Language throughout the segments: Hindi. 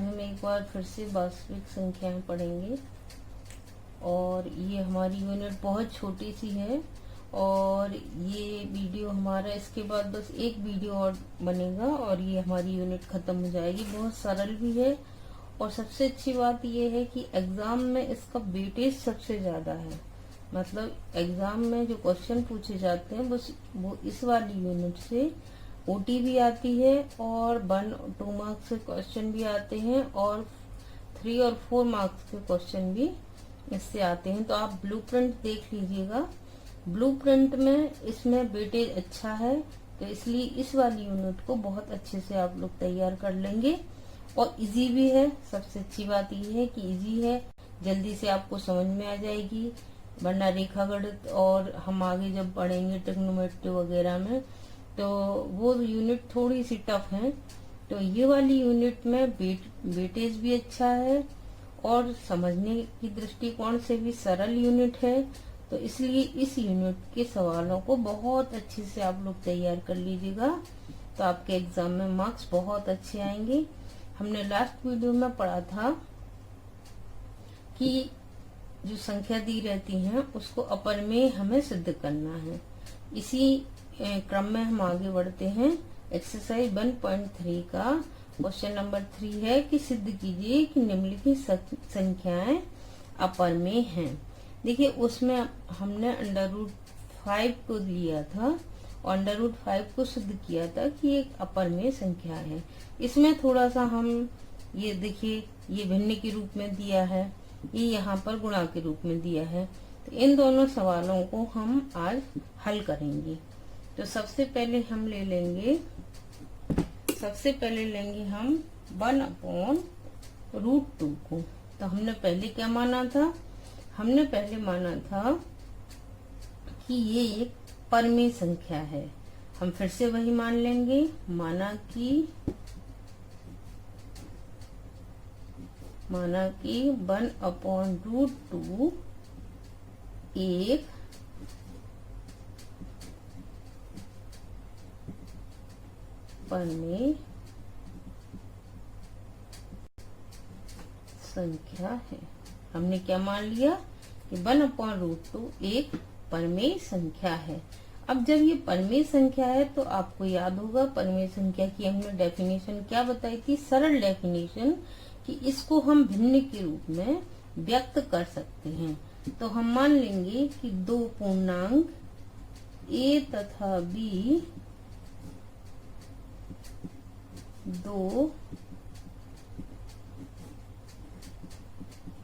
हम एक बार फिर से वास्तविक संख्याएं पढ़ेंगे। और ये हमारी यूनिट बहुत छोटी सी है और ये वीडियो हमारा, इसके बाद बस एक वीडियो और बनेगा और ये हमारी यूनिट खत्म हो जाएगी। बहुत सरल भी है और सबसे अच्छी बात ये है कि एग्जाम में इसका वेटेज सबसे ज्यादा है। मतलब एग्जाम में जो क्वेश्चन पूछे जाते हैं बस वो इस वाली यूनिट से ओटी भी आती है और 1 और 2 मार्क्स के क्वेश्चन भी आते हैं और 3 और 4 मार्क्स के क्वेश्चन भी इससे आते हैं। तो आप ब्लूप्रिंट देख लीजिएगा, ब्लूप्रिंट में इसमें वेटेज अच्छा है, तो इसलिए इस वाली यूनिट को बहुत अच्छे से आप लोग तैयार कर लेंगे। और इजी भी है, सबसे अच्छी बात ये है कि इजी है, जल्दी से आपको समझ में आ जाएगी। वरना रेखागणित और हम आगे जब पढ़ेंगे ट्रिग्नोमेट्री वगैरह में तो वो यूनिट थोड़ी सी टफ है। तो ये वाली यूनिट में वेटेज भी अच्छा है और समझने की दृष्टिकोण से भी सरल यूनिट है। तो इसलिए इस यूनिट के सवालों को बहुत अच्छे से आप लोग तैयार कर लीजिएगा, तो आपके एग्जाम में मार्क्स बहुत अच्छे आएंगे। हमने लास्ट वीडियो में पढ़ा था कि जो संख्या दी रहती है उसको अपर में हमें सिद्ध करना है। इसी क्रम में हम आगे बढ़ते हैं। एक्सरसाइज 1.3 का क्वेश्चन नंबर 3 है कि सिद्ध कीजिए कि निम्नलिखित संख्याएं अपर में हैं। देखिए उसमें हमने √5 को लिया था और √5 को सिद्ध किया था कि एक अपर में संख्या है। इसमें थोड़ा सा हम ये देखिए, ये भिन्न के रूप में दिया है, ये यहाँ पर गुणा के रूप में दिया है। तो इन दोनों सवालों को हम आज हल करेंगे। तो सबसे पहले हम ले लेंगे हम 1/√2 को। तो हमने पहले क्या माना था? हमने पहले माना था कि ये एक परमेय संख्या है। हम फिर से वही मान लेंगे, माना कि 1/√2 एक परमेय संख्या है। हमने क्या मान लिया कि 1/√2 एक परमेय संख्या है। अब जब ये परमेय संख्या है तो आपको याद होगा परमेय संख्या की हमने डेफिनेशन क्या बताई थी, सरल डेफिनेशन, कि इसको हम भिन्न के रूप में व्यक्त कर सकते हैं। तो हम मान लेंगे कि दो पूर्णांक a तथा b दो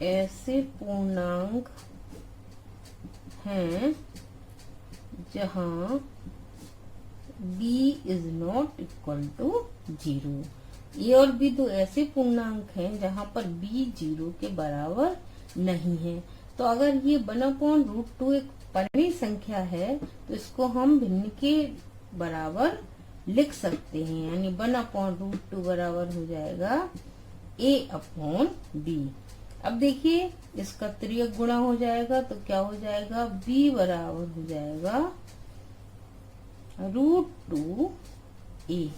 ऐसे पूर्णांक हैं जहां b is not equal to 0। A और बी दो ऐसे पूर्णांक हैं जहां पर b 0 के बराबर नहीं है। तो अगर ये 1/√2 एक परमेय संख्या है तो इसको हम भिन्न के बराबर लिख सकते हैं, यानी 1/√2 बराबर हो जाएगा a/b। अब देखिए इसका त्रियक गुणा हो जाएगा तो क्या हो जाएगा, b बराबर हो जाएगा √2a।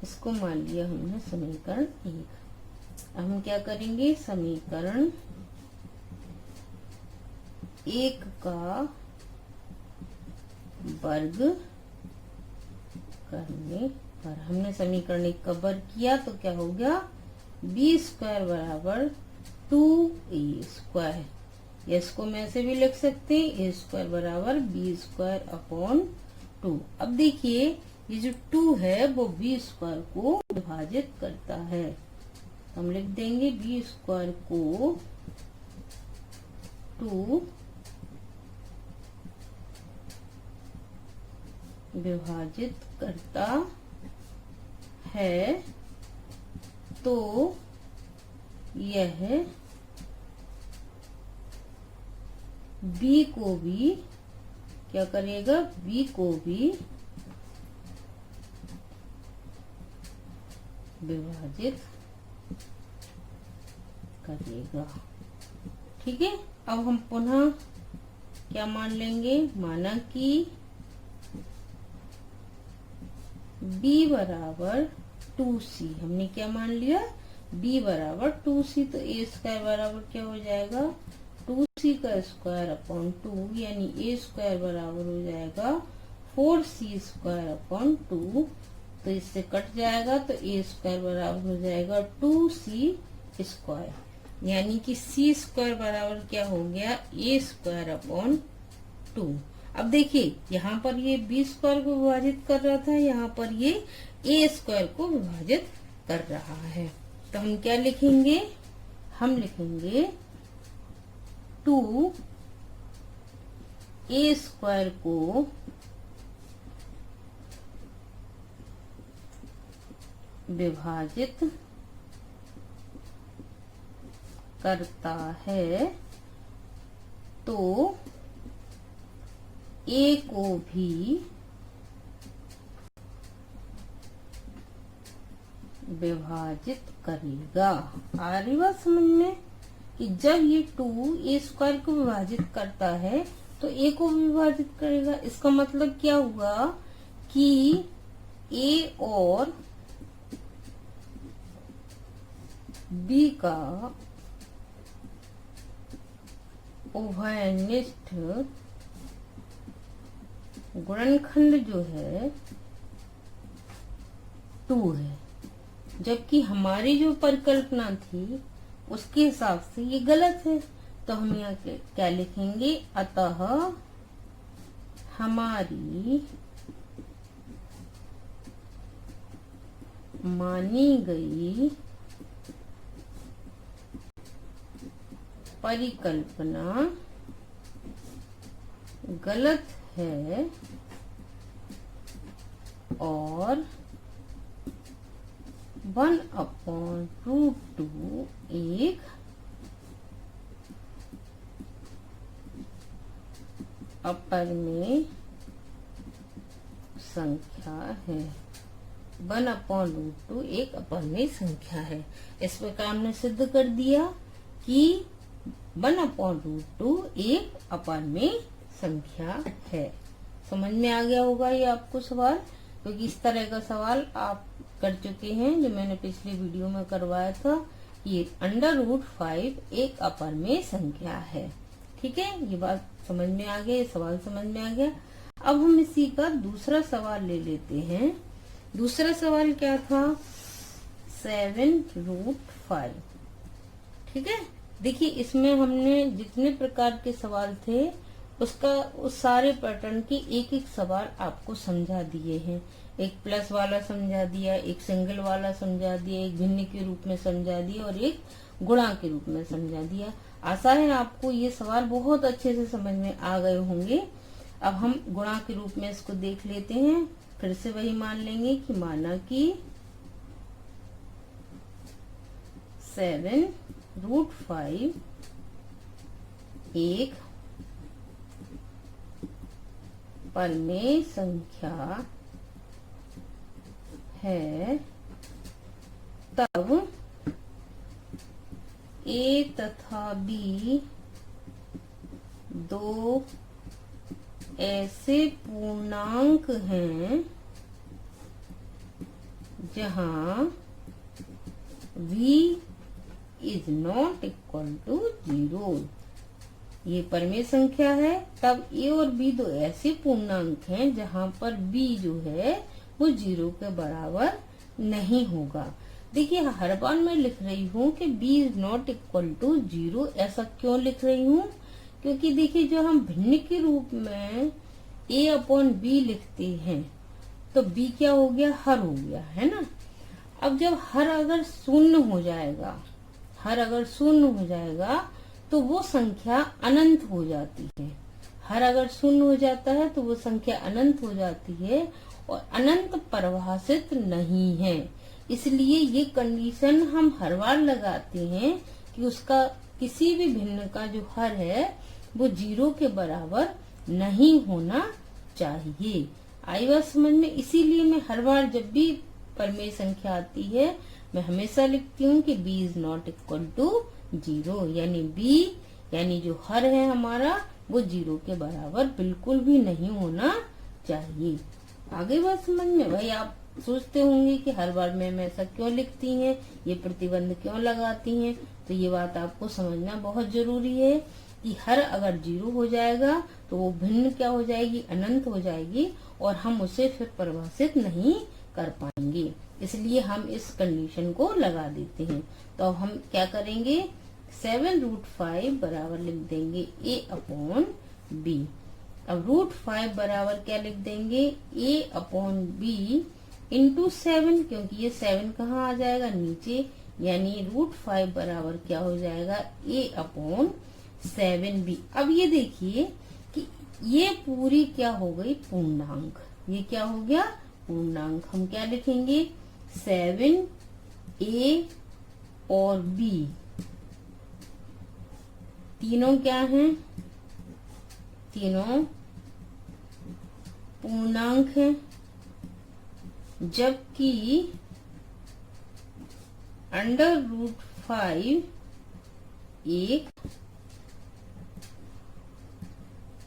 इसको मान लिया हमने समीकरण 1। अब हम क्या करेंगे, समीकरण 1 का वर्ग करने पर, हमने समीकरण 1 का वर्ग किया तो क्या हो गया, b² बराबर 2a²। इसको मैं ऐसे भी लिख सकते हैं, a² बराबर b²/2। अब देखिए ये जो 2 है वो b² को विभाजित करता है। हम लिख देंगे b² को 2 विभाजित करता है, तो यह b को भी क्या करेगा, b को भी विभाजित करेगा। ठीक है। अब हम पुनः क्या मान लेंगे, माना कि b बराबर 2c। हमने क्या मान लिया b बराबर 2c, तो a स्क्वायर बराबर क्या हो जाएगा 2c का स्क्वायर अपॉन 2, यानी a स्क्वायर बराबर हो जाएगा 4c स्क्वायर अपॉन 2। तो इससे कट जाएगा तो a स्क्वायर बराबर हो जाएगा 2c स्क्वायर, यानी कि c स्क्वायर बराबर क्या हो गया a स्क्वायर अपॉन 2। अब देखिए यहाँ पर ये b स्क्वायर को विभाजित कर रहा था, यहाँ पर ये a स्क्वायर को विभाजित कर रहा है। तो हम क्या लिखेंगे, हम लिखेंगे 2 a स्क्वायर को विभाजित करता है तो a को भी विभाजित करेगा। आ रही बात समझ में कि जब ये 2 a स्क्वायर को विभाजित करता है तो a को भी विभाजित करेगा। इसका मतलब क्या हुआ कि a और b का उभयनिष्ठ गुणनखंड जो है 2 है, जबकि हमारी जो परिकल्पना थी उसके हिसाब से ये गलत है। तो हम यहाँ क्या लिखेंगे, अतः हमारी मानी गई परिकल्पना गलत है और 1/√2 एक अपरिमेय संख्या है। 1/√2 एक अपरिमेय संख्या है। इस प्रकार हमने सिद्ध कर दिया कि 1/√2 एक अपरिमेय संख्या है। समझ में आ गया होगा ये आपको सवाल, क्योंकि इस तरह का सवाल आप कर चुके हैं जो मैंने पिछले वीडियो में करवाया था। ये √5 एक अपरिमेय संख्या है। ठीक है, ये बात समझ में आ गया, ये सवाल समझ में आ गया। अब हम इसी का दूसरा सवाल ले लेते हैं। दूसरा सवाल क्या था, 7√5। ठीक है, देखिए इसमें हमने जितने प्रकार के सवाल थे उस सारे पैटर्न के एक एक सवाल आपको समझा दिए हैं। एक प्लस वाला समझा दिया, एक सिंगल वाला समझा दिया, एक भिन्न के रूप में समझा दिया और एक गुणा के रूप में समझा दिया। आशा है आपको ये सवाल बहुत अच्छे से समझ में आ गए होंगे। अब हम गुणा के रूप में इसको देख लेते हैं। फिर से वही मान लेंगे कि माना कि 7√5 एक परिमेय संख्या है, तब a तथा b दो ऐसे पूर्णांक हैं जहां v is not equal to 0। ये परिमेय संख्या है, तब a और b दो ऐसे पूर्णांक हैं जहां पर b जो है वो 0 के बराबर नहीं होगा। देखिए हर बार मैं लिख रही हूँ कि b is not equal to 0। ऐसा क्यों लिख रही हूँ, क्योंकि देखिए जो हम भिन्न के रूप में a/b लिखते हैं तो b क्या हो गया, हर हो गया, है ना। अब जब हर अगर शून्य हो जाएगा, हर अगर शून्य हो जाएगा तो वो संख्या अनंत हो जाती है। हर अगर शून्य हो जाता है तो वो संख्या अनंत हो जाती है और अनंत परिभाषित नहीं है। इसलिए ये कंडीशन हम हर बार लगाते हैं कि उसका किसी भी भिन्न का जो हर है वो 0 के बराबर नहीं होना चाहिए। आई बात समझ में। इसीलिए मैं हर बार जब भी परिमेय संख्या आती है मैं हमेशा लिखती हूँ कि b is not equal to 0, यानी b यानी जो हर है हमारा वो 0 के बराबर बिल्कुल भी नहीं होना चाहिए। आगे बात समझ में। भाई आप सोचते होंगे कि हर बार मैम ऐसा क्यों लिखती हैं, ये प्रतिबंध क्यों लगाती हैं। तो ये बात आपको समझना बहुत जरूरी है कि हर अगर 0 हो जाएगा तो वो भिन्न क्या हो जाएगी, अनंत हो जाएगी, और हम उसे फिर परिभाषित नहीं कर पाएंगे। इसलिए हम इस कंडीशन को लगा देते हैं। तो अब हम क्या करेंगे, 7√5 बराबर लिख देंगे a/b। अब √5 बराबर क्या लिख देंगे, a/b इंटू 7, क्योंकि ये 7 कहाँ आ जाएगा, नीचे, यानी √5 बराबर क्या हो जाएगा, a/7b। अब ये देखिए कि ये पूरी क्या हो गई, पूर्णांक। ये क्या हो गया, पूर्णांक। हम क्या लिखेंगे, 7a और b तीनों क्या हैं, तीनों पूर्णांक हैं, जबकि √5 एक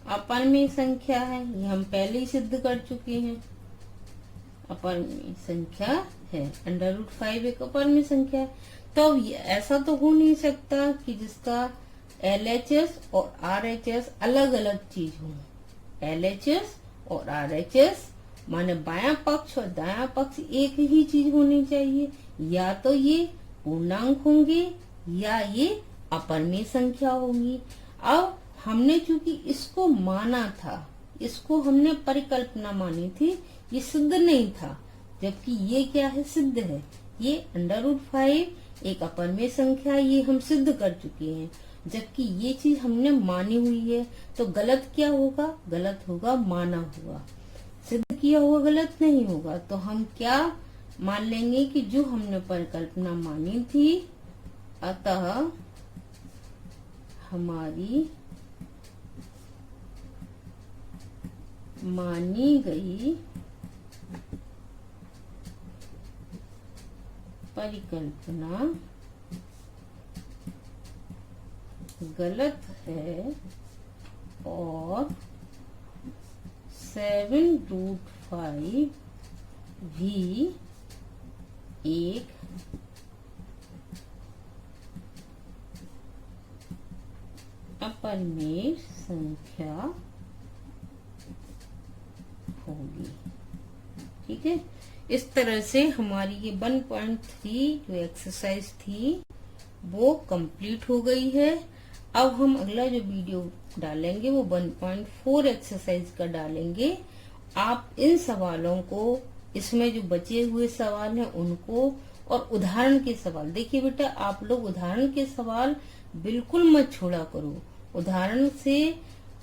अपरिमेय संख्या है। ये हम पहले ही सिद्ध कर चुके हैं, अपरिमेय संख्या है। √5 एक अपरिमेय संख्या है। तो ऐसा तो हो नहीं सकता कि जिसका LHS और RHS अलग अलग चीज हो। LHS और RHS माने बायां पक्ष और दायां पक्ष एक ही चीज होनी चाहिए। या तो ये पूर्णांक होंगे या ये अपरिमेय संख्या होगी। अब हमने चूंकि इसको माना था, इसको हमने परिकल्पना मानी थी, ये सिद्ध नहीं था, जबकि ये क्या है, सिद्ध है। ये √5 एक अपरिमेय संख्या, ये हम सिद्ध कर चुके हैं, जबकि ये चीज हमने मानी हुई है। तो गलत क्या होगा, गलत होगा माना हुआ, सिद्ध किया हुआ गलत नहीं होगा। तो हम क्या मान लेंगे कि जो हमने परिकल्पना मानी थी, अतः हमारी मानी गई परिकल्पना गलत है और 7√5 भी एक अपरिमेय संख्या होगी। ठीक है, इस तरह से हमारी ये 1.3 जो एक्सरसाइज थी वो कंप्लीट हो गई है। अब हम अगला जो वीडियो डालेंगे वो 1.4 एक्सरसाइज का डालेंगे। आप इन सवालों को, इसमें जो बचे हुए सवाल हैं उनको, और उदाहरण के सवाल, देखिए बेटा आप लोग उदाहरण के सवाल बिल्कुल मत छोड़ा करो। उदाहरण से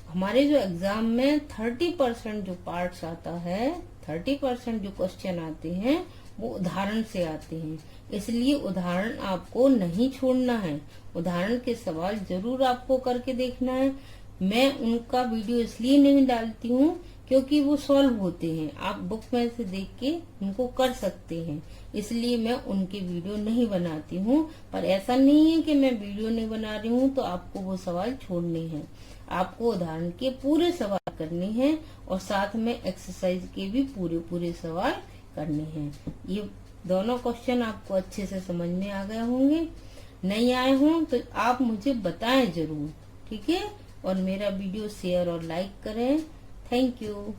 हमारे जो एग्जाम में 30% जो पार्ट्स आता है, 30% जो क्वेश्चन आते हैं वो उदाहरण से आते हैं। इसलिए उदाहरण आपको नहीं छोड़ना है, उदाहरण के सवाल जरूर आपको करके देखना है। मैं उनका वीडियो इसलिए नहीं डालती हूँ क्योंकि वो सॉल्व होते हैं, आप बुक में से देख के उनको कर सकते हैं, इसलिए मैं उनके वीडियो नहीं बनाती हूँ। पर ऐसा नहीं है कि मैं वीडियो नहीं बना रही हूँ तो आपको वो सवाल छोड़ने हैं। आपको उदाहरण के पूरे सवाल करने हैं और साथ में एक्सरसाइज के भी पूरे सवाल करने हैं। ये दोनों क्वेश्चन आपको अच्छे से समझ में आ गए होंगे। नहीं आए हों तो आप मुझे बताएं जरूर, ठीक है। और मेरा वीडियो शेयर और लाइक करें। Thank you.